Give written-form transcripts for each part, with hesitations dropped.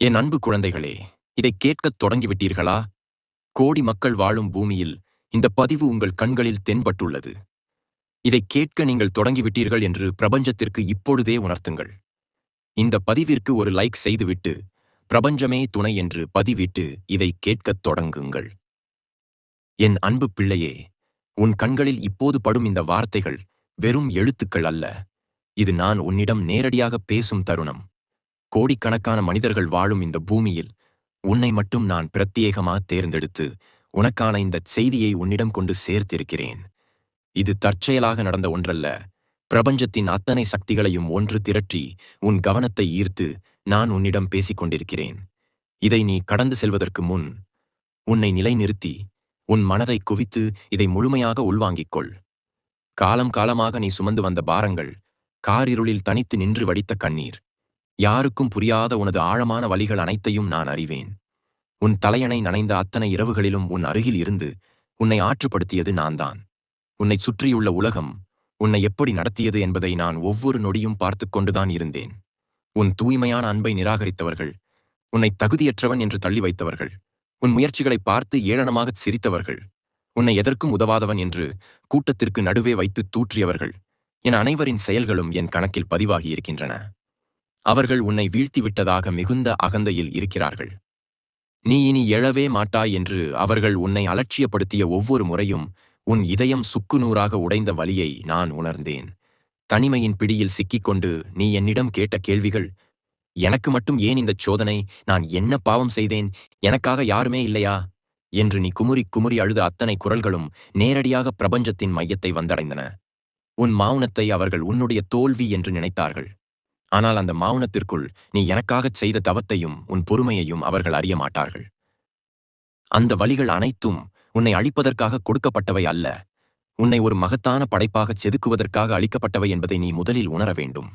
என் அன்பு குழந்தைகளே, இதைக் கேட்கத் தொடங்கிவிட்டீர்களா? கோடி மக்கள் வாழும் பூமியில் இந்த பதிவு உங்கள் கண்களில் தென்பட்டுள்ளது. இதைக் கேட்க நீங்கள் தொடங்கிவிட்டீர்கள் என்று பிரபஞ்சத்திற்கு இப்பொழுதே உணர்த்துங்கள். இந்த பதிவிற்கு ஒரு லைக் செய்துவிட்டு, பிரபஞ்சமே துணை என்று பதிவிட்டு இதைக் கேட்கத் தொடங்குங்கள். என் அன்பு பிள்ளையே, உன் கண்களில் இப்போது படும் இந்த வார்த்தைகள் வெறும் எழுத்துக்கள் அல்ல. இது நான் உன்னிடம் நேரடியாக பேசும் தருணம். கோடிக்கணக்கான மனிதர்கள் வாழும் இந்த பூமியில் உன்னை மட்டும் நான் பிரத்யேகமாக தேர்ந்தெடுத்து உனக்கான இந்த செய்தியை உன்னிடம் கொண்டு சேர்த்திருக்கிறேன். இது தற்செயலாக நடந்த ஒன்றல்ல. பிரபஞ்சத்தின் அத்தனை சக்திகளையும் ஒன்று திரட்டி உன் கவனத்தை ஈர்த்து நான் உன்னிடம் பேசிக் கொண்டிருக்கிறேன். இதை நீ கடந்து செல்வதற்கு முன் உன்னை நிலைநிறுத்தி உன் மனதை குவித்து இதை முழுமையாக உள்வாங்கிக் கொள். காலம் காலமாக நீ சுமந்து வந்த பாரங்கள், காரிருளில் தனித்து நின்று வடித்த கண்ணீர், யாருக்கும் புரியாத உனது ஆழமான வலிகள் அனைத்தையும் நான் அறிவேன். உன் தலையணை நனைந்த அத்தனை இரவுகளிலும் உன் அருகில் இருந்து உன்னை ஆற்றுப்படுத்தியது நான்தான். உன்னை சுற்றியுள்ள உலகம் உன்னை எப்படி நடத்தியது என்பதை நான் ஒவ்வொரு நொடியும் பார்த்து கொண்டுதான் இருந்தேன். உன் தூய்மையான அன்பை நிராகரித்தவர்கள், உன்னை தகுதியற்றவன் என்று தள்ளி வைத்தவர்கள், உன் முயற்சிகளை பார்த்து ஏளனமாகச் சிரித்தவர்கள், உன்னை எதற்கும் உதவாதவன் என்று கூட்டத்திற்கு நடுவே வைத்து தூற்றியவர்கள் என அனைவரின் செயல்களும் என் கணக்கில் பதிவாகியிருக்கின்றன. அவர்கள் உன்னை வீழ்த்திவிட்டதாக மிகுந்த அகந்தையில் இருக்கிறார்கள். நீ இனி எழவே மாட்டாய் என்று அவர்கள் உன்னை அலட்சியப்படுத்திய ஒவ்வொரு முறையும் உன் இதயம் சுக்குநூறாக உடைந்த வலியை நான் உணர்ந்தேன். தனிமையின் பிடியில் சிக்கிக்கொண்டு நீ என்னிடம் கேட்ட கேள்விகள், எனக்கு மட்டும் ஏன் இந்தச் சோதனை, நான் என்ன பாவம் செய்தேன், எனக்காக யாருமே இல்லையா என்று நீ குமுறி குமுறி அழுத அத்தனை குரல்களும் நேரடியாக பிரபஞ்சத்தின் மையத்தை வந்தடைந்தன. உன் மௌனத்தை அவர்கள் உன்னுடைய தோல்வி என்று நினைத்தார்கள். ஆனால் அந்த மௌனத்திற்குள் நீ எனக்காகச் செய்த தவத்தையும் உன் பொறுமையையும் அவர்கள் அறிய மாட்டார்கள். அந்த வலிகள் அனைத்தும் உன்னை அழிப்பதற்காக கொடுக்கப்பட்டவை அல்ல, உன்னை ஒரு மகத்தான படைப்பாகச் செதுக்குவதற்காக அளிக்கப்பட்டவை என்பதை நீ முதலில் உணர வேண்டும்.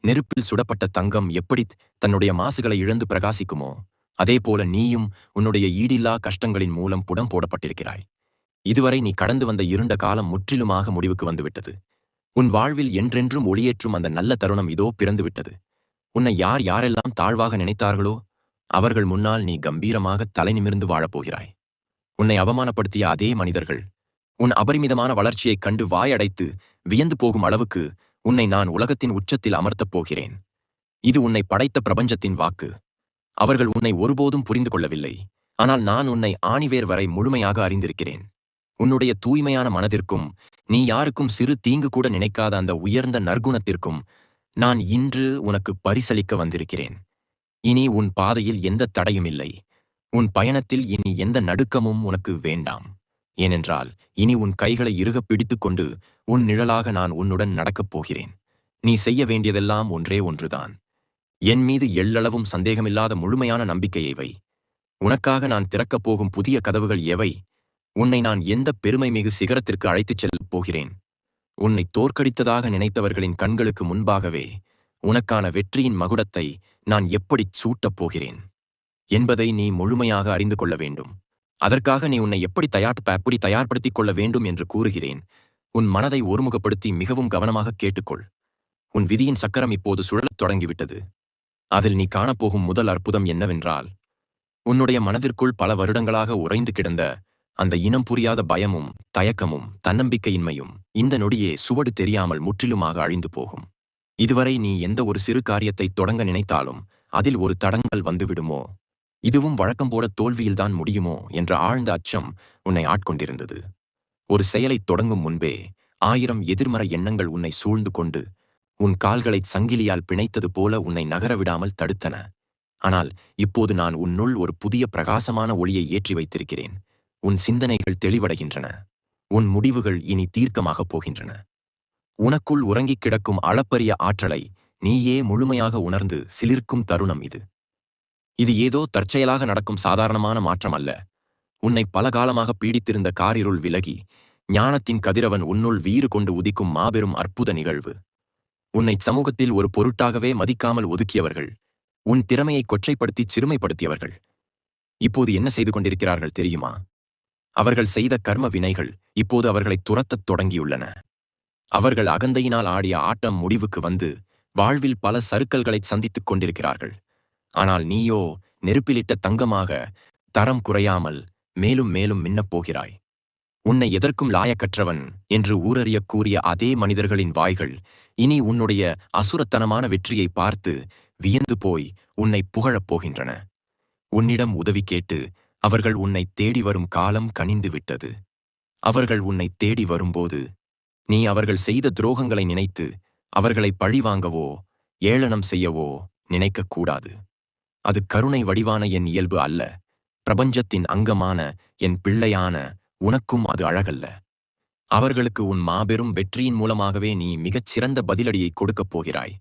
நெருப்பில் சுடப்பட்ட தங்கம் எப்படி தன்னுடைய மாசுகளை இழந்து பிரகாசிக்குமோ, அதேபோல நீயும் உன்னுடைய ஈடில்லா கஷ்டங்களின் மூலம் புடம் போடப்பட்டிருக்கிறாய். இதுவரை நீ கடந்து வந்த இருண்ட காலம் முற்றிலுமாக முடிவுக்கு வந்துவிட்டது. உன் வாழ்வில் என்றென்றும் ஒளியேற்றும் அந்த நல்ல தருணம் இதோ பிறந்துவிட்டது. உன்னை யார் யாரெல்லாம் தாழ்வாக நினைத்தார்களோ அவர்கள் முன்னால் நீ கம்பீரமாக தலை நிமிர்ந்து வாழப்போகிறாய். உன்னை அவமானப்படுத்திய அதே மனிதர்கள் உன் அபரிமிதமான வளர்ச்சியைக் கண்டு வாயடைத்து வியந்து போகும் அளவுக்கு உன்னை நான் உலகத்தின் உச்சத்தில் அமர்த்தப் போகிறேன். இது உன்னை படைத்த பிரபஞ்சத்தின் வாக்கு. அவர்கள் உன்னை ஒருபோதும் புரிந்து கொள்ளவில்லை. ஆனால் நான் உன்னை ஆணிவேர் வரை முழுமையாக அறிந்திருக்கிறேன். உன்னுடைய தூய்மையான மனதிற்கும் நீ யாருக்கும் சிறு தீங்கு கூட நினைக்காத அந்த உயர்ந்த நற்குணத்திற்கும் நான் இன்று உனக்கு பரிசளிக்க வந்திருக்கிறேன். இனி உன் பாதையில் எந்த தடையும் இல்லை. உன் பயணத்தில் இனி எந்த நடுக்கமும் உனக்கு வேண்டாம். ஏனென்றால் இனி உன் கைகளை இறுகப் பிடித்து கொண்டு உன் நிழலாக நான் உன்னுடன் நடக்கப் போகிறேன். நீ செய்ய வேண்டியதெல்லாம் ஒன்றே ஒன்றுதான். என் மீது எள்ளளவும் சந்தேகமில்லாத முழுமையான நம்பிக்கையை வை. உனக்காக நான் திறக்கப் போகும் புதிய கதவுகள் எவை? உன்னை நான் எந்த பெருமை மிகு சிகரத்திற்கு அழைத்துச் செல்லப் போகிறேன்? உன்னை தோற்கடித்ததாக நினைத்தவர்களின் கண்களுக்கு முன்பாகவே உனக்கான வெற்றியின் மகுடத்தை நான் எப்படிச் சூட்டப் போகிறேன் என்பதை நீ முழுமையாக அறிந்து கொள்ள வேண்டும். அதற்காக நீ உன்னை எப்படி தயார்படுத்திக் கொள்ள வேண்டும் என்று கூறுகிறேன். உன் மனதை ஒருமுகப்படுத்தி மிகவும் கவனமாக கேட்டுக்கொள். உன் விதியின் சக்கரம் இப்போது சுழலத் தொடங்கிவிட்டது. அதில் நீ காணப்போகும் முதல் அற்புதம் என்னவென்றால், உன்னுடைய மனதிற்குள் பல வருடங்களாக உறைந்து கிடந்த அந்த இனம் புரியாத பயமும் தயக்கமும் தன்னம்பிக்கையின்மையும் இந்த நொடியே சுவடு தெரியாமல் முற்றிலுமாக அழிந்து போகும். இதுவரை நீ எந்த ஒரு சிறு காரியத்தை தொடங்க நினைத்தாலும் அதில் ஒரு தடங்கல் வந்துவிடுமோ, இதுவும் வழக்கம் போல தோல்வியில்தான் முடியுமோ என்ற ஆழ்ந்த அச்சம் உன்னை ஆட்கொண்டிருந்தது. ஒரு செயலைத் தொடங்கும் முன்பே 1000 எதிர்மறை எண்ணங்கள் உன்னை சூழ்ந்து கொண்டு உன் கால்களைச் சங்கிலியால் பிணைத்தது போல உன்னை நகரவிடாமல் தடுத்தன. ஆனால் இப்போது நான் உன்னுள் ஒரு புதிய பிரகாசமான ஒளியை ஏற்றி வைத்திருக்கிறேன். உன் சிந்தனைகள் தெளிவடைகின்றன. உன் முடிவுகள் இனி தீர்க்கமாகப் போகின்றன. உனக்குள் உறங்கிக் கிடக்கும் அளப்பரிய ஆற்றலை நீயே முழுமையாக உணர்ந்து சிலிர்க்கும் தருணம் இது. இது ஏதோ தற்செயலாக நடக்கும் சாதாரணமான மாற்றம் அல்ல. உன்னை பல காலமாக பீடித்திருந்த காரிருள் விலகி ஞானத்தின் கதிரவன் உன்னுள் வீறு கொண்டு உதிக்கும் மாபெரும் அற்புத நிகழ்வு. உன்னை சமூகத்தில் ஒரு பொருட்டாகவே மதிக்காமல் ஒதுக்கியவர்கள், உன் திறமையை கொச்சைப்படுத்தி சிறுமைப்படுத்தியவர்கள் இப்போது என்ன செய்து கொண்டிருக்கிறார்கள் தெரியுமா? அவர்கள் செய்த கர்ம வினைகள் இப்போது அவர்களை துரத்தத் தொடங்கியுள்ளன. அவர்கள் அகந்தையினால் ஆடிய ஆட்டம் முடிவுக்கு வந்து வாழ்வில் பல சறுக்கல்களைச் சந்தித்துக் கொண்டிருக்கிறார்கள். ஆனால் நீயோ நெருப்பிலிட்ட தங்கமாக தரம் குறையாமல் மேலும் மேலும் மின்னப் போகிறாய். உன்னை எதற்கும் லாயக்கற்றவன் என்று ஊரறியக் கூறிய அதே மனிதர்களின் வாய்கள் இனி உன்னுடைய அசுரத்தனமான வெற்றியை பார்த்து வியந்து போய் உன்னை புகழப் போகின்றன. உன்னிடம் உதவி கேட்டு அவர்கள் உன்னை தேடி வரும் காலம் கனிந்து விட்டது. அவர்கள் உன்னை தேடி வரும்போது நீ அவர்கள் செய்த துரோகங்களை நினைத்து அவர்களை பழிவாங்கவோ ஏளனம் செய்யவோ நினைக்கக்கூடாது. அது கருணை வடிவான என் இயல்பு அல்ல. பிரபஞ்சத்தின் அங்கமான என் பிள்ளையான உனக்கும் அது அழகல்ல. அவர்களுக்கு உன் மாபெரும் வெற்றியின் மூலமாகவே நீ மிகச் சிறந்த பதிலடியை கொடுக்கப் போகிறாய்.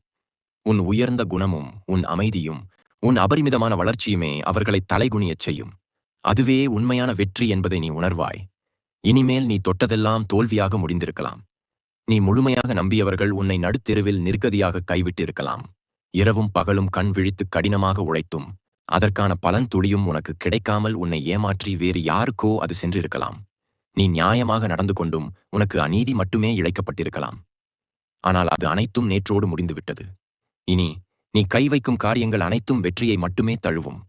உன் உயர்ந்த குணமும் உன் அமைதியும் உன் அபரிமிதமான வளர்ச்சியுமே அவர்களை தலைகுனியச் செய்யும். அதுவே உண்மையான வெற்றி என்பதை நீ உணர்வாய். இனிமேல் நீ தொட்டதெல்லாம் தோல்வியாக முடிந்திருக்கலாம். நீ முழுமையாக நம்பியவர்கள் உன்னை நடுத்தெருவில் நிர்கதியாக கைவிட்டிருக்கலாம். இரவும் பகலும் கண் விழித்து கடினமாக உழைத்தும் அதற்கான பலன் துளியும் உனக்கு கிடைக்காமல் உன்னை ஏமாற்றி வேறு யாருக்கோ அது சென்றிருக்கலாம். நீ நியாயமாக நடந்து கொண்டும் உனக்கு அநீதி மட்டுமே இழைக்கப்பட்டிருக்கலாம். ஆனால் அது அனைத்தும் நேற்றோடு முடிந்துவிட்டது. இனி நீ கை வைக்கும் காரியங்கள் அனைத்தும் வெற்றியை மட்டுமே தழுவும்.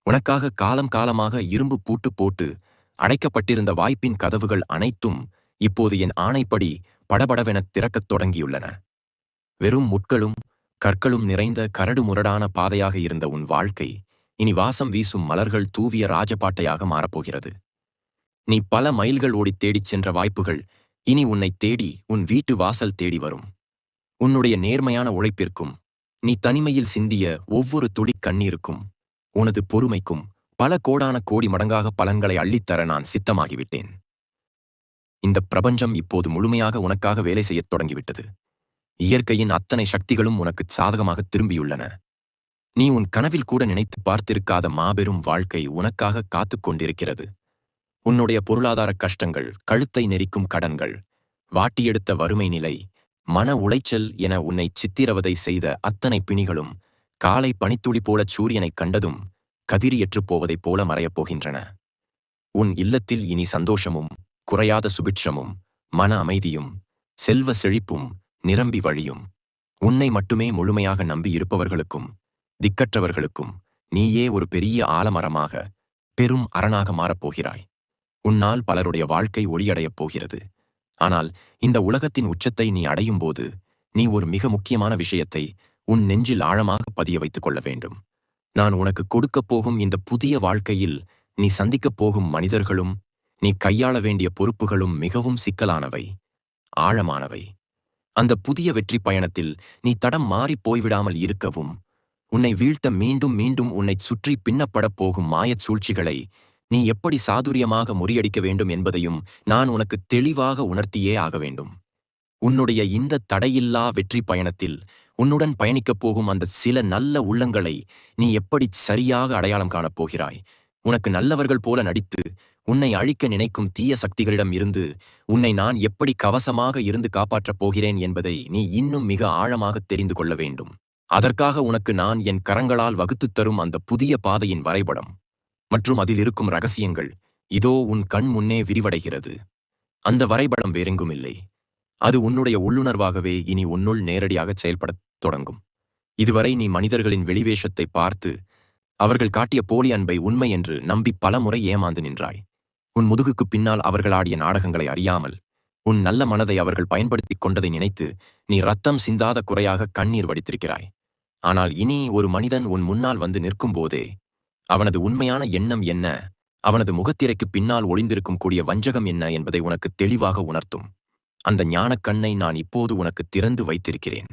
உனக்காக காலம் காலமாக இரும்பு பூட்டு போட்டு அடைக்கப்பட்டிருந்த வாய்ப்பின் கதவுகள் அனைத்தும் இப்போது என் ஆணைப்படி படபடவெனத் திறக்கத் தொடங்கியுள்ளன. வெறும் முட்களும் கற்களும் நிறைந்த கரடு முரடான பாதையாக இருந்த உன் வாழ்க்கை இனி வாசம் வீசும் மலர்கள் தூவிய ராஜபாட்டையாக மாறப்போகிறது. நீ பல மைல்கள் ஓடித் தேடிச் சென்ற வாய்ப்புகள் இனி உன்னை தேடி உன் வீட்டு வாசல் தேடி வரும். உன்னுடைய நேர்மையான உழைப்பிற்கும் நீ தனிமையில் சிந்திய ஒவ்வொரு துளி கண்ணீருக்கும் உனது பொறுமைக்கும் பல கோடான கோடி மடங்காக பலன்களை அள்ளித்தர நான் சித்தமாகிவிட்டேன். இந்த பிரபஞ்சம் இப்போது முழுமையாக உனக்காக வேலை செய்யத் தொடங்கிவிட்டது. இயற்கையின் அத்தனை சக்திகளும் உனக்கு சாதகமாக திரும்பியுள்ளன. நீ உன் கனவில் கூட நினைத்து பார்த்திருக்காத மாபெரும் வாழ்க்கை உனக்காக காத்துக் கொண்டிருக்கிறது. உன்னுடைய பொருளாதார கஷ்டங்கள், கழுத்தை நெரிக்கும் கடன்கள், வாட்டியெடுத்த வறுமை நிலை, மன உளைச்சல் என உன்னை சித்திரவதை செய்த அத்தனை பிணிகளும் காலை பனித்துளி போலச் சூரியனைக் கண்டதும் கதிரியற்றுப் போவதைப் போல மறையப் போகின்றன. உன் இல்லத்தில் இனி சந்தோஷமும் குறையாத சுபிட்சமும் மன அமைதியும் செல்வ செழிப்பும் நிரம்பி வழியும். உன்னை மட்டுமே முழுமையாக நம்பி இருப்பவர்களுக்கும் திக்கற்றவர்களுக்கும் நீயே ஒரு பெரிய ஆலமரமாக பெரும் அரணாக மாறப்போகிறாய். உன்னால் பலருடைய வாழ்க்கை ஒளியடையப் போகிறது. ஆனால் இந்த உலகத்தின் உச்சத்தை நீ அடையும்போது நீ ஒரு மிக முக்கியமான விஷயத்தை உன் நெஞ்சில் ஆழமாக பதிய வைத்துக் கொள்ள வேண்டும். நான் உனக்கு கொடுக்கப் போகும் இந்த புதிய வாழ்க்கையில் நீ சந்திக்கப் போகும் மனிதர்களும் நீ கையாள வேண்டிய பொறுப்புகளும் மிகவும் சிக்கலானவை, ஆழமானவை. அந்த புதிய வெற்றி பயணத்தில் நீ தடம் மாறிப் போய்விடாமல் இருக்கவும், உன்னை வீழ்த்த மீண்டும் மீண்டும் உன்னைச் சுற்றி பின்னப்படப் போகும் மாயச் சூழ்ச்சிகளை நீ எப்படி சாதுரியமாக முறியடிக்க வேண்டும் என்பதையும் நான் உனக்கு தெளிவாக உணர்த்தியே ஆக வேண்டும். உன்னுடைய இந்த தடையில்லா வெற்றி பயணத்தில் உன்னுடன் பயணிக்கப் போகும் அந்த சில நல்ல உள்ளங்களை நீ எப்படி சரியாக அடையாளம் காணப் போகிறாய்? உனக்கு நல்லவர்கள் போல நடித்து உன்னை அழிக்க நினைக்கும் தீய சக்திகளிடம் இருந்து உன்னை நான் எப்படி கவசமாக இருந்து காப்பாற்றப் போகிறேன் என்பதை நீ இன்னும் மிக ஆழமாக தெரிந்து கொள்ள வேண்டும். அதற்காக உனக்கு நான் என் கரங்களால் வகுத்துத் தரும் அந்த புதிய பாதையின் வரைபடம் மற்றும் அதில் இருக்கும் ரகசியங்கள் இதோ உன் கண் முன்னே விரிவடைகிறது. அந்த வரைபடம் வேறெங்கும் இல்லை. அது உன்னுடைய உள்ளுணர்வாகவே இனி உன்னுள் நேரடியாகச் செயல்படத் தொடங்கும். இதுவரை நீ மனிதர்களின் வெளிவேஷத்தை பார்த்து அவர்கள் காட்டிய போலி அன்பை உண்மை என்று நம்பி பலமுறை ஏமாந்து நின்றாய். உன் முதுகுக்குப் பின்னால் அவர்கள் ஆடிய நாடகங்களை அறியாமல் உன் நல்ல மனதை அவர்கள் பயன்படுத்திக் கொண்டதை நினைத்து நீ ரத்தம் சிந்தாத குறையாக கண்ணீர் வடித்திருக்கிறாய். ஆனால் இனி ஒரு மனிதன் உன் முன்னால் வந்து நிற்கும்போதே அவனது உண்மையான எண்ணம் என்ன, அவனது முகத்திரைக்குப் பின்னால் ஒளிந்திருக்கும் கூடிய வஞ்சகம் என்ன என்பதை உனக்கு தெளிவாக உணர்த்தும். அந்த ஞானக் கண்ணை நான் இப்போது உனக்கு திறந்து வைத்திருக்கிறேன்.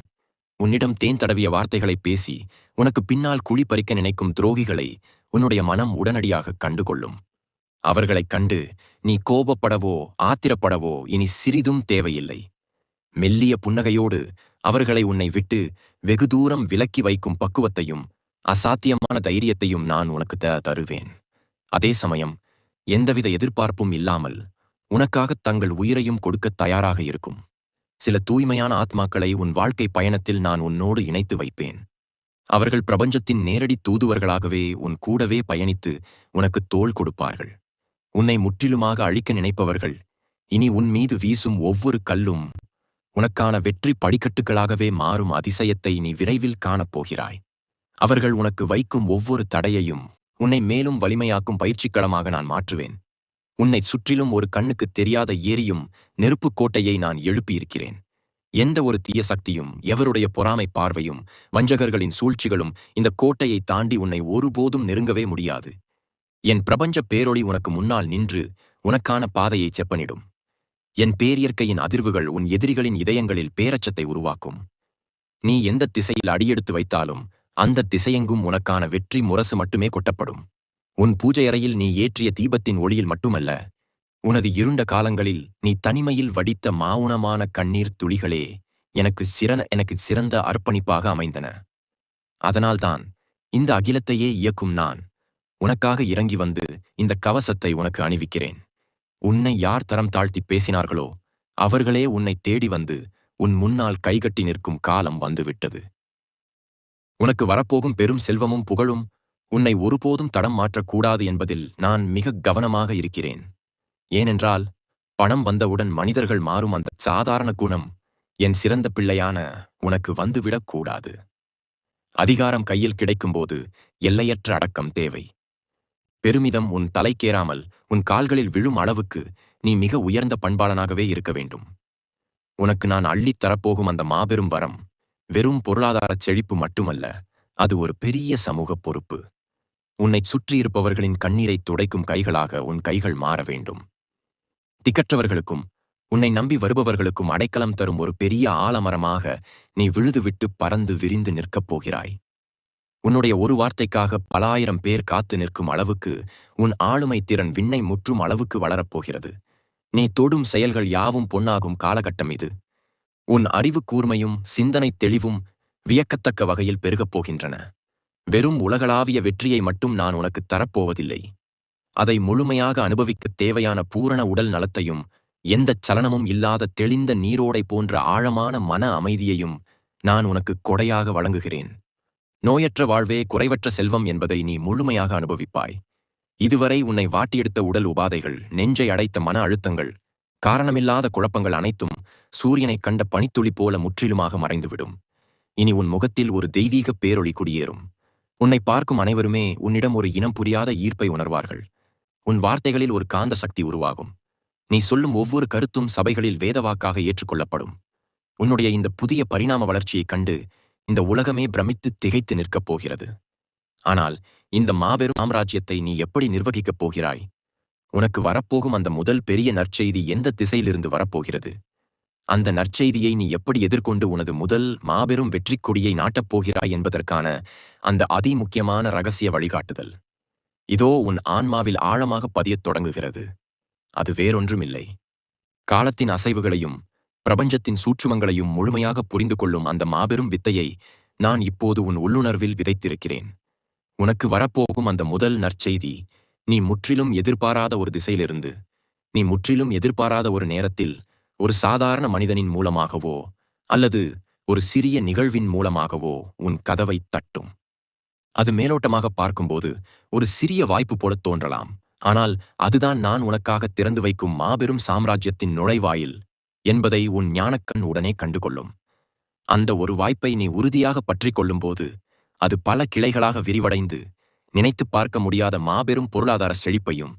உன்னிடம் தேன் தடவிய வார்த்தைகளை பேசி உனக்கு பின்னால் குழி பறிக்க நினைக்கும் துரோகிகளை உன்னுடைய மனம் உடனடியாக கண்டுகொள்ளும். அவர்களைக் கண்டு நீ கோபப்படவோ ஆத்திரப்படவோ இனி சிறிதும் தேவையில்லை. மெல்லிய புன்னகையோடு அவர்களை உன்னை விட்டு வெகு தூரம் விலக்கி வைக்கும் பக்குவத்தையும் அசாத்தியமான தைரியத்தையும் நான் உனக்கு தருவேன். அதே சமயம் எந்தவித எதிர்பார்ப்பும் இல்லாமல் உனக்காக தங்கள் உயிரையும் கொடுக்க தயாராக இருக்கும் சில தூய்மையான ஆத்மாக்களை உன் வாழ்க்கை பயணத்தில் நான் உன்னோடு இணைத்து வைப்பேன். அவர்கள் பிரபஞ்சத்தின் நேரடி தூதுவர்களாகவே உன் கூடவே பயணித்து உனக்கு தோள் கொடுப்பார்கள். உன்னை முற்றிலுமாக அழிக்க நினைப்பவர்கள் இனி உன் மீது வீசும் ஒவ்வொரு கல்லும் உனக்கான வெற்றி படிக்கட்டுகளாகவே மாறும் அதிசயத்தை நீ விரைவில் காணப்போகிறாய். அவர்கள் உனக்கு வைக்கும் ஒவ்வொரு தடையையும் உன்னை மேலும் வலிமையாக்கும் பயிற்சிக்களமாக நான் மாற்றுவேன். உன்னை சுற்றிலும் ஒரு கண்ணுக்குத் தெரியாத ஏரியும் நெருப்புக் கோட்டையை நான் எழுப்பியிருக்கிறேன். எந்த ஒரு தீய சக்தியும், எவருடைய பொறாமை பார்வையும், வஞ்சகர்களின் சூழ்ச்சிகளும் இந்த கோட்டையை தாண்டி உன்னை ஒருபோதும் நெருங்கவே முடியாது. என் பிரபஞ்ச பேரொளி உனக்கு முன்னால் நின்று உனக்கான பாதையை செப்பனிடும். என் பேரியற்கையின் அதிர்வுகள் உன் எதிரிகளின் இதயங்களில் பேரச்சத்தை உருவாக்கும். நீ எந்த திசையில் அடியெடுத்து வைத்தாலும் அந்த திசையெங்கும் உனக்கான வெற்றி முரசு மட்டுமே கொட்டப்படும். உன் பூஜை அறையில் நீ ஏற்றிய தீபத்தின் ஒளியில் மட்டுமல்ல, உனது இருண்ட காலங்களில் நீ தனிமையில் வடித்த மௌனமான கண்ணீர் துளிகளே எனக்கு சிறந்த அர்ப்பணிப்பாக அமைந்தன. அதனால்தான் இந்த அகிலத்தையே இயக்கும் நான் உனக்காக இறங்கி வந்து இந்த கவசத்தை உனக்கு அணிவிக்கிறேன். உன்னை யார் தரம் தாழ்த்தி பேசினார்களோ அவர்களே உன்னை தேடி வந்து உன் முன்னால் கைகட்டி நிற்கும் காலம் வந்துவிட்டது. உனக்கு வரப்போகும் பெரும் செல்வமும் புகழும் உன்னை ஒருபோதும் தடம் மாற்றக்கூடாது என்பதில் நான் மிக கவனமாக இருக்கிறேன். ஏனென்றால் பணம் வந்தவுடன் மனிதர்கள் மாறும் அந்த சாதாரண குணம் என் சிறந்த பிள்ளையான உனக்கு வந்துவிடக்கூடாது. அதிகாரம் கையில் கிடைக்கும்போது எல்லையற்ற அடக்கம் தேவை. பெருமிதம் உன் தலைக்கேறாமல் உன் கால்களில் விழும் அளவுக்கு நீ மிக உயர்ந்த பண்பாளனாகவே இருக்க வேண்டும். உனக்கு நான் அள்ளித் தரப்போகும் அந்த மாபெரும் வரம் வெறும் பொருளாதாரச் செழிப்பு மட்டுமல்ல, அது ஒரு பெரிய சமூக பொறுப்பு. உன்னைச் சுற்றியிருப்பவர்களின் கண்ணீரைத் துடைக்கும் கைகளாக உன் கைகள் மாற வேண்டும். திக்கற்றவர்களுக்கும் உன்னை நம்பி வருபவர்களுக்கும் அடைக்கலம் தரும் ஒரு பெரிய ஆலமரமாக நீ விழுதுவிட்டு பறந்து விரிந்து நிற்கப் போகிறாய். உன்னுடைய ஒரு வார்த்தைக்காக பல ஆயிரம் பேர் காத்து நிற்கும் அளவுக்கு உன் ஆளுமை திறன் விண்ணை முற்றும் அளவுக்கு வளரப்போகிறது. நீ தொடும் செயல்கள் யாவும் பொன்னாகும் காலகட்டம் இது. உன் அறிவு கூர்மையும் சிந்தனை தெளிவும் வியக்கத்தக்க வகையில் பெருகப் போகின்றன. வெறும் உலகளாவிய வெற்றியை மட்டும் நான் உனக்கு தரப்போவதில்லை. அதை முழுமையாக அனுபவிக்கத் தேவையான பூரண உடல் நலத்தையும் எந்தச் சலனமும் இல்லாத தெளிந்த நீரோடை போன்ற ஆழமான மன அமைதியையும் நான் உனக்கு கொடையாக வழங்குகிறேன். நோயற்ற வாழ்வே குறைவற்ற செல்வம் என்பதை நீ முழுமையாக அனுபவிப்பாய். இதுவரை உன்னை வாட்டியெடுத்த உடல் உபாதைகள், நெஞ்சை அடைத்த மன அழுத்தங்கள், காரணமில்லாத குழப்பங்கள் அனைத்தும் சூரியனைக் கண்ட பனித்துளி போல முற்றிலுமாக மறைந்துவிடும். இனி உன் முகத்தில் ஒரு தெய்வீக பேரொளி குடியேறும். உன்னை பார்க்கும் அனைவருமே உன்னிடம் ஒரு இனம் புரியாத ஈர்ப்பை உணர்வார்கள். உன் வார்த்தைகளில் ஒரு காந்த சக்தி உருவாகும். நீ சொல்லும் ஒவ்வொரு கருத்தும் சபைகளில் வேதவாக்காக ஏற்றுக்கொள்ளப்படும். உன்னுடைய இந்த புதிய பரிணாம வளர்ச்சியைக் கண்டு இந்த உலகமே பிரமித்து திகைத்து நிற்கப் போகிறது. ஆனால் இந்த மாபெரும் சாம்ராஜ்யத்தை நீ எப்படி நிர்வகிக்கப் போகிறாய்? உனக்கு வரப்போகும் அந்த முதல் பெரிய நற்செய்தி எந்த திசையிலிருந்து வரப்போகிறது? அந்த நற்செய்தியை நீ எப்படி எதிர்கொண்டு உனது முதல் மாபெரும் வெற்றிக் கொடியை நாட்டப் போகிறாய் என்பதற்கான அந்த அதிமுக்கியமான இரகசிய வழிகாட்டுதல் இதோ உன் ஆன்மாவில் ஆழமாக பதியத் தொடங்குகிறது. அது வேறொன்றுமில்லை, காலத்தின் அசைவுகளையும் பிரபஞ்சத்தின் சூட்சுமங்களையும் முழுமையாக புரிந்து கொள்ளும் அந்த மாபெரும் வித்தையை நான் இப்போது உன் உள்ளுணர்வில் விதைத்திருக்கிறேன். உனக்கு வரப்போகும் அந்த முதல் நற்செய்தி நீ முற்றிலும் எதிர்பாராத ஒரு திசையிலிருந்து, நீ முற்றிலும் எதிர்பாராத ஒரு நேரத்தில், ஒரு சாதாரண மனிதனின் மூலமாகவோ அல்லது ஒரு சிறிய நிகழ்வின் மூலமாகவோ உன் கதவை தட்டும். அது மேலோட்டமாக பார்க்கும்போது ஒரு சிறிய வாய்ப்பு போலத் தோன்றலாம். ஆனால் அதுதான் நான் உனக்காக திறந்து வைக்கும் மாபெரும் சாம்ராஜ்யத்தின் நுழைவாயில் என்பதை உன் ஞானக்கண் உடனே கண்டுகொள்ளும். அந்த ஒரு வாய்ப்பை நீ உறுதியாக பற்றிக் கொள்ளும்போது அது பல கிளைகளாக விரிவடைந்து நினைத்துப் பார்க்க முடியாத மாபெரும் பொருளாதார செழிப்பையும்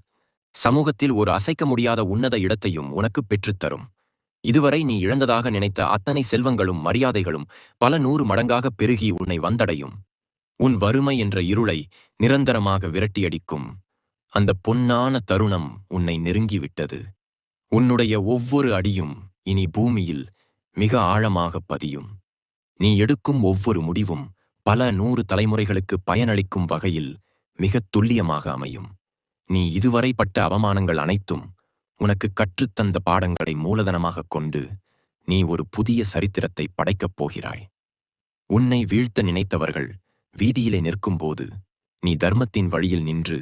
சமூகத்தில் ஒரு அசைக்க முடியாத உன்னத இடத்தையும் உனக்கு பெற்றுத்தரும். இதுவரை நீ இழந்ததாக நினைத்த அத்தனை செல்வங்களும் மரியாதைகளும் பல 100 மடங்காக பெருகி உன்னை வந்தடையும். உன் வறுமை என்ற இருளை நிரந்தரமாக விரட்டியடிக்கும் அந்த பொன்னான தருணம் உன்னை நெருங்கிவிட்டது. உன்னுடைய ஒவ்வொரு அடியும் இனி பூமியில் மிக ஆழமாக பதியும். நீ எடுக்கும் ஒவ்வொரு முடிவும் பல 100 தலைமுறைகளுக்கு பயனளிக்கும் வகையில் மிகத் துல்லியமாக அமையும். நீ இதுவரை பட்ட அவமானங்கள் அனைத்தும் உனக்கு கற்றுத்தந்த பாடங்களை மூலதனமாகக் கொண்டு நீ ஒரு புதிய சரித்திரத்தை படைக்கப் போகிறாய். உன்னை வீழ்த்த நினைத்தவர்கள் வீதியிலே நிற்கும்போது நீ தர்மத்தின் வழியில் நின்று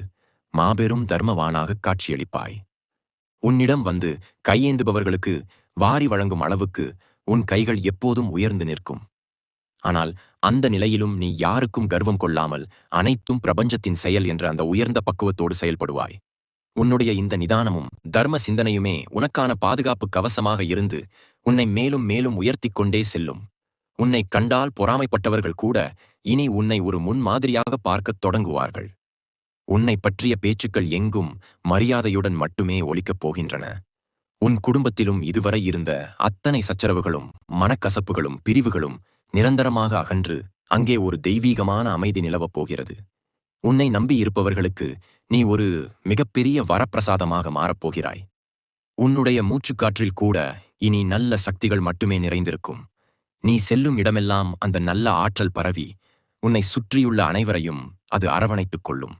மாபெரும் தர்மவானாகக் காட்சியளிப்பாய். உன்னிடம் வந்து கையேந்துபவர்களுக்கு வாரி வழங்கும் அளவுக்கு உன் கைகள் எப்போதும் உயர்ந்து நிற்கும். ஆனால் அந்த நிலையிலும் நீ யாருக்கும் கர்வம் கொள்ளாமல் அனைத்தும் பிரபஞ்சத்தின் செயல் என்ற அந்த உயர்ந்த பக்குவத்தோடு செயல்படுவாய். உன்னுடைய இந்த நிதானமும் தர்ம சிந்தனையுமே உனக்கான பாதுகாப்பு கவசமாக இருந்து உன்னை மேலும் மேலும் உயர்த்திக் கொண்டே செல்லும். உன்னை கண்டால் பொறாமைப்பட்டவர்கள் கூட இனி உன்னை ஒரு முன்மாதிரியாக பார்க்கத் தொடங்குவார்கள். உன்னை பற்றிய பேச்சுக்கள் எங்கும் மரியாதையுடன் மட்டுமே ஒலிக்கப் போகின்றன. உன் குடும்பத்திலும் இதுவரை இருந்த அத்தனை சச்சரவுகளும் மனக்கசப்புகளும் பிரிவுகளும் நிரந்தரமாக அகன்று அங்கே ஒரு தெய்வீகமான அமைதி நிலவப் போகிறது. உன்னை நம்பியிருப்பவர்களுக்கு நீ ஒரு மிகப்பெரிய வரப்பிரசாதமாக மாறப்போகிறாய். உன்னுடைய மூச்சுக்காற்றில் கூட இனி நல்ல சக்திகள் மட்டுமே நிறைந்திருக்கும். நீ செல்லும் இடமெல்லாம் அந்த நல்ல ஆற்றல் பரவி உன்னை சுற்றியுள்ள அனைவரையும் அது அரவணைத்துக் கொள்ளும்.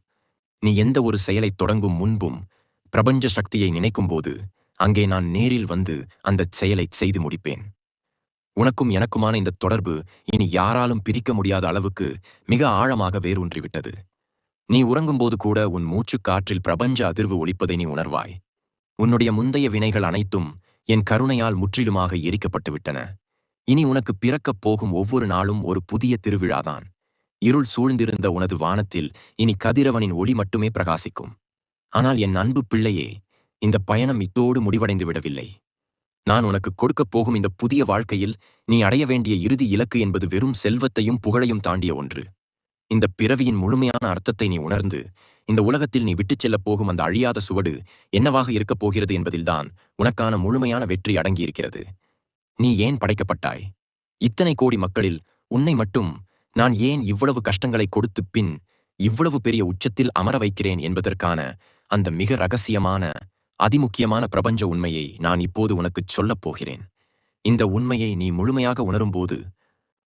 நீ எந்த ஒரு செயலைத் தொடங்கும் முன்பும் பிரபஞ்ச சக்தியை நினைக்கும்போது அங்கே நான் நேரில் வந்து அந்தச் செயலைச் செய்து முடிப்பேன். உனக்கும் எனக்குமான இந்த தொடர்பு இனி யாராலும் பிரிக்க முடியாத அளவுக்கு மிக ஆழமாக வேரூன்றிவிட்டது. நீ உறங்கும்போது கூட உன் மூச்சுக்காற்றில் பிரபஞ்ச அதிர்வு ஒலிப்பதை நீ உணர்வாய். உன்னுடைய முந்தைய வினைகள் அனைத்தும் என் கருணையால் முற்றிலுமாக எரிக்கப்பட்டுவிட்டன. இனி உனக்கு பிறக்கப் போகும் ஒவ்வொரு நாளும் ஒரு புதிய திருவிழாதான். இருள் சூழ்ந்திருந்த உனது வானத்தில் இனி கதிரவனின் ஒளி மட்டுமே பிரகாசிக்கும். ஆனால் என் அன்பு பிள்ளையே, இந்த பயணம் இத்தோடு முடிவடைந்து விடவில்லை. நான் உனக்கு கொடுக்கப் போகும் இந்த புதிய வாழ்க்கையில் நீ அடைய வேண்டிய இறுதி இலக்கு என்பது வெறும் செல்வத்தையும் புகழையும் தாண்டிய ஒன்று. இந்த பிறவியின் முழுமையான அர்த்தத்தை நீ உணர்ந்து இந்த உலகத்தில் நீ விட்டுச் செல்லப் போகும் அந்த அழியாத சுவடு என்னவாக இருக்கப் போகிறது என்பதில்தான் உனக்கான முழுமையான வெற்றி அடங்கியிருக்கிறது. நீ ஏன் படைக்கப்பட்டாய்? இத்தனை கோடி மக்களில் உன்னை மட்டும் நான் ஏன் இவ்வளவு கஷ்டங்களை கொடுத்துப் பின் இவ்வளவு பெரிய உச்சத்தில் அமர வைக்கிறேன் என்பதற்கான அந்த மிக ரகசியமான அதிமுக்கியமான பிரபஞ்ச உண்மையை நான் இப்போது உனக்குச் சொல்லப் போகிறேன். இந்த உண்மையை நீ முழுமையாக உணரும்போது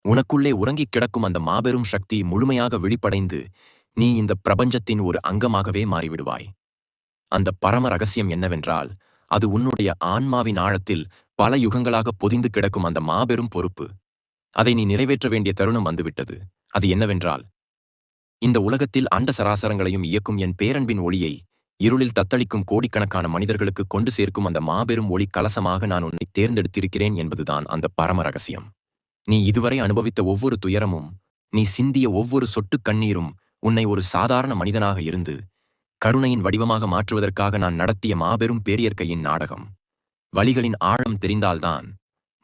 உனக்குள்ளே உறங்கிக் கிடக்கும் அந்த மாபெரும் சக்தி முழுமையாக விழிப்படைந்து நீ இந்த பிரபஞ்சத்தின் ஒரு அங்கமாகவே மாறிவிடுவாய். அந்த பரம ரகசியம் என்னவென்றால், அது உன்னுடைய ஆன்மாவின் ஆழத்தில் பல யுகங்களாக பொதிந்து கிடக்கும் அந்த மாபெரும் பொறுப்பு. அதை நீ நிறைவேற்ற வேண்டிய தருணம் வந்துவிட்டது. அது என்னவென்றால், இந்த உலகத்தில் அண்ட சராசரங்களையும் இயக்கும் என் பேரன்பின் ஒளியை இருளில் தத்தளிக்கும் கோடிக்கணக்கான மனிதர்களுக்கு கொண்டு சேர்க்கும் அந்த மாபெரும் ஒளி கலசமாக நான் உன்னை தேர்ந்தெடுத்திருக்கிறேன் என்பதுதான் அந்த பரம ரகசியம். நீ இதுவரை அனுபவித்த ஒவ்வொரு துயரமும், நீ சிந்திய ஒவ்வொரு சொட்டு கண்ணீரும் உன்னை ஒரு சாதாரண மனிதனாக இருந்து கருணையின் வடிவமாக மாற்றுவதற்காக நான் நடத்திய மாபெரும் பேரியற்கையின் நாடகம். வலிகளின் ஆழம் தெரிந்தால்தான்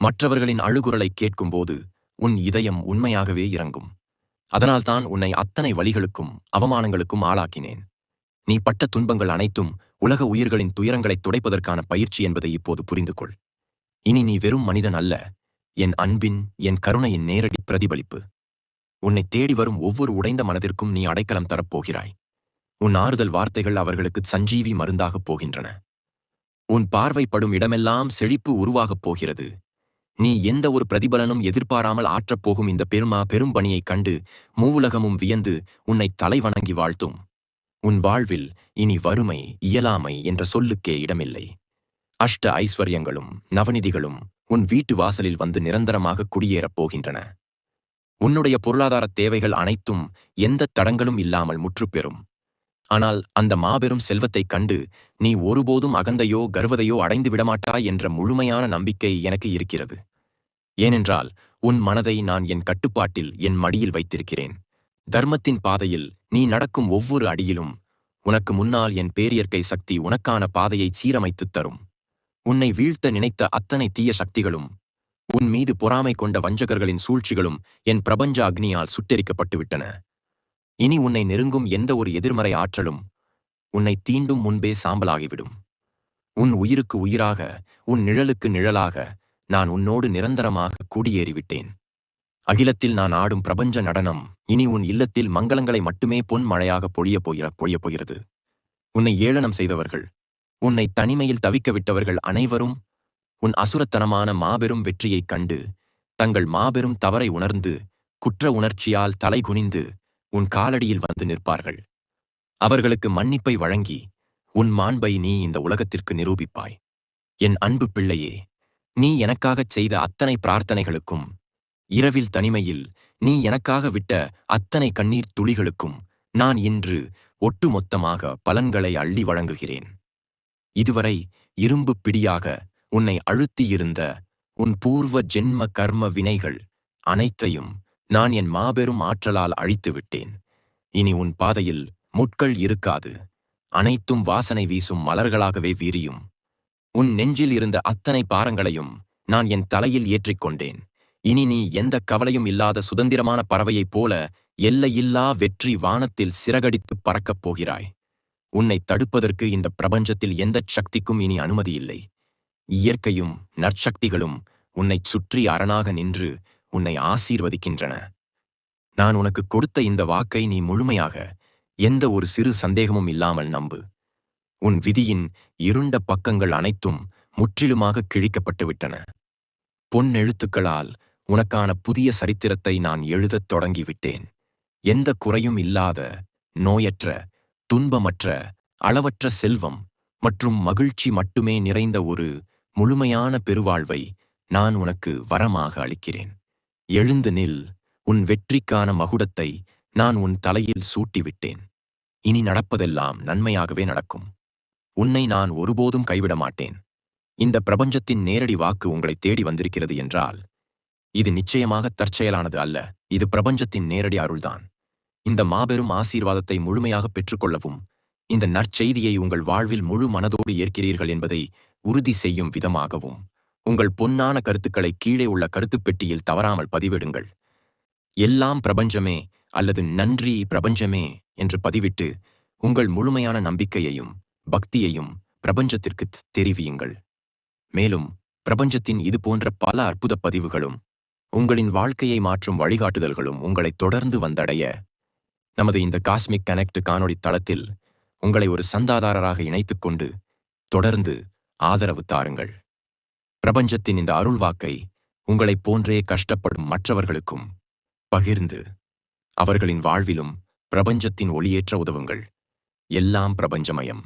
மற்றவர்களின் அழுகுரலை கேட்கும்போது உன் இதயம் உண்மையாகவே இறங்கும். அதனால்தான் உன்னை அத்தனை வலிகளுக்கும் அவமானங்களுக்கும் ஆளாக்கினேன். நீ பட்ட துன்பங்கள் அனைத்தும் உலக உயிர்களின் துயரங்களைத் துடைப்பதற்கான பயிற்சி என்பதை இப்போது புரிந்து கொள். இனி நீ வெறும் மனிதன் அல்ல, என் அன்பின், என் கருணையின் நேரடி பிரதிபலிப்பு. உன்னை தேடி வரும் ஒவ்வொரு உடைந்த மனதிற்கும் நீ அடைக்கலம் தரப்போகிறாய். உன் ஆறுதல் வார்த்தைகள் அவர்களுக்கு சஞ்சீவி மருந்தாகப் போகின்றன. உன் பார்வைப்படும் இடமெல்லாம் செழிப்பு உருவாகப் போகிறது. நீ எந்த ஒரு பிரதிபலனும் எதிர்பாராமல் ஆற்றப்போகும் இந்த பெரும் பணியைக் கண்டு மூவுலகமும் வியந்து உன்னை தலைவணங்கி வாழ்த்தும். உன் வாழ்வில் இனி வறுமை, இயலாமை என்ற சொல்லுக்கே இடமில்லை. அஷ்ட ஐஸ்வர்யங்களும் நவநிதிகளும் உன் வீட்டு வாசலில் வந்து நிரந்தரமாக குடியேறப் போகின்றன. உன்னுடைய பொருளாதார தேவைகள் அனைத்தும் எந்த தடங்களும் இல்லாமல் முற்றுப்பெறும். ஆனால் அந்த மாபெரும் செல்வத்தைக் கண்டு நீ ஒருபோதும் அகந்தையோ கர்வதையோ அடைந்து விடமாட்டாய் என்ற முழுமையான நம்பிக்கை எனக்கு இருக்கிறது. ஏனென்றால் உன் மனதை நான் என் கட்டுப்பாட்டில், என் மடியில் வைத்திருக்கிறேன். தர்மத்தின் பாதையில் நீ நடக்கும் ஒவ்வொரு அடியிலும் உனக்கு முன்னால் என் பேரியற்கை சக்தி உனக்கான பாதையை சீரமைத்துத் தரும். உன்னை வீழ்த்த நினைத்த அத்தனை தீய சக்திகளும், உன் மீது பொறாமை கொண்ட வஞ்சகர்களின் சூழ்ச்சிகளும் என் பிரபஞ்ச அக்னியால் சுட்டெரிக்கப்பட்டுவிட்டன. இனி உன்னை நெருங்கும் எந்த ஒரு எதிர்மறை ஆற்றலும் உன்னை தீண்டும் முன்பே சாம்பலாகிவிடும். உன் உயிருக்கு உயிராக, உன் நிழலுக்கு நிழலாக நான் உன்னோடு நிரந்தரமாக குடியேறிவிட்டேன். அகிலத்தில் நான் ஆடும் பிரபஞ்ச நடனம் இனி உன் இல்லத்தில் மங்களங்களை மட்டுமே பொன் மழையாக பொழியப் போகிறது. உன்னை ஏளனம் செய்தவர்கள், உன்னை தனிமையில் தவிக்க விட்டவர்கள் அனைவரும் உன் அசுரத்தனமான மாபெரும் வெற்றியைக் கண்டு தங்கள் மாபெரும் தவறை உணர்ந்து குற்ற உணர்ச்சியால் தலைகுனிந்து உன் காலடியில் வந்து நிற்பார்கள். அவர்களுக்கு மன்னிப்பை வழங்கி உன் மாண்பை நீ இந்த உலகத்திற்கு நிரூபிப்பாய். என் அன்பு பிள்ளையே, நீ எனக்காகச் செய்த அத்தனை பிரார்த்தனைகளுக்கும், இரவில் தனிமையில் நீ எனக்காக விட்ட அத்தனை கண்ணீர் துளிகளுக்கும் நான் இன்று ஒட்டுமொத்தமாக பலன்களை அள்ளி வழங்குகிறேன். இதுவரை இரும்பு பிடியாக உன்னை அழுத்தியிருந்த உன் பூர்வ ஜென்ம கர்ம வினைகள் அனைத்தையும் நான் என் மாபெரும் ஆற்றலால் அழித்துவிட்டேன். இனி உன் பாதையில் முட்கள் இருக்காது. அனைத்தும் வாசனை வீசும் மலர்களாகவே விரியும். உன் நெஞ்சில் இருந்த அத்தனை பாரங்களையும் நான் என் தலையில் ஏற்றிக்கொண்டேன். இனி நீ எந்த கவலையும் இல்லாத சுதந்திரமான பறவையைப் போல எல்லையில்லா வெற்றி வானத்தில் சிறகடித்துப் பறக்கப் போகிறாய். உன்னை தடுப்பதற்கு இந்த பிரபஞ்சத்தில் எந்தச் சக்திக்கும் இனி அனுமதி இல்லை. இயற்கையும் நற்சக்திகளும் உன்னைச் சுற்றி அரணாக நின்று உன்னை ஆசீர்வதிக்கின்றன. நான் உனக்கு கொடுத்த இந்த வாக்கை நீ முழுமையாக, எந்த ஒரு சிறு சந்தேகமும் இல்லாமல் நம்பு. உன் விதியின் இருண்ட பக்கங்கள் அனைத்தும் முற்றிலுமாக கிழிக்கப்பட்டு விட்டன. பொன்னெழுத்துக்களால் உனக்கான புதிய சரித்திரத்தை நான் எழுதத் தொடங்கிவிட்டேன். எந்த குறையும் இல்லாத, நோயற்ற, துன்பமற்ற, அளவற்ற செல்வம் மற்றும் மகிழ்ச்சி மட்டுமே நிறைந்த ஒரு முழுமையான பெருவாழ்வை நான் உனக்கு வரமாக அளிக்கிறேன். எழுந்து நில். உன் வெற்றிக்கான மகுடத்தை நான் உன் தலையில் சூட்டிவிட்டேன். இனி நடப்பதெல்லாம் நன்மையாகவே நடக்கும். உன்னை நான் ஒருபோதும் கைவிட மாட்டேன். இந்த பிரபஞ்சத்தின் நேரடி வாக்கு உங்களை தேடி வந்திருக்கிறது என்றால், இது நிச்சயமாக தற்செயலானது அல்ல. இது பிரபஞ்சத்தின் நேரடி அருள்தான். இந்த மாபெரும் ஆசீர்வாதத்தை முழுமையாக பெற்றுக்கொள்ளவும், இந்த நற்செய்தியை உங்கள் வாழ்வில் முழு மனதோடு ஏற்கிறீர்கள் என்பதை உறுதி செய்யும் விதமாகவும், உங்கள் பொன்னான கருத்துக்களை கீழே உள்ள கருத்துப் பெட்டியில் தவறாமல் பதிவிடுங்கள். எல்லாம் பிரபஞ்சமே அல்லது நன்றி பிரபஞ்சமே என்று பதிவிட்டு உங்கள் முழுமையான நம்பிக்கையையும் பக்தியையும் பிரபஞ்சத்திற்கு தெரிவியுங்கள். மேலும் பிரபஞ்சத்தின் இது போன்ற பல அற்புத பதிவுகளும் உங்களின் வாழ்க்கையை மாற்றும் வழிகாட்டுதல்களும் உங்களை தொடர்ந்து வந்தடைய நமது இந்த காஸ்மிக் கனெக்ட் காணொளி தளத்தில் உங்களை ஒரு சந்தாதாரராக இணைத்துக் கொண்டு தொடர்ந்து ஆதரவு தாருங்கள். பிரபஞ்சத்தின் இந்த அருள்வாக்கை உங்களைப் போன்றே கஷ்டப்படும் மற்றவர்களுக்கும் பகிர்ந்து அவர்களின் வாழ்விலும் பிரபஞ்சத்தின் ஒளியேற்ற உதவுங்கள். எல்லாம் பிரபஞ்சமயம்.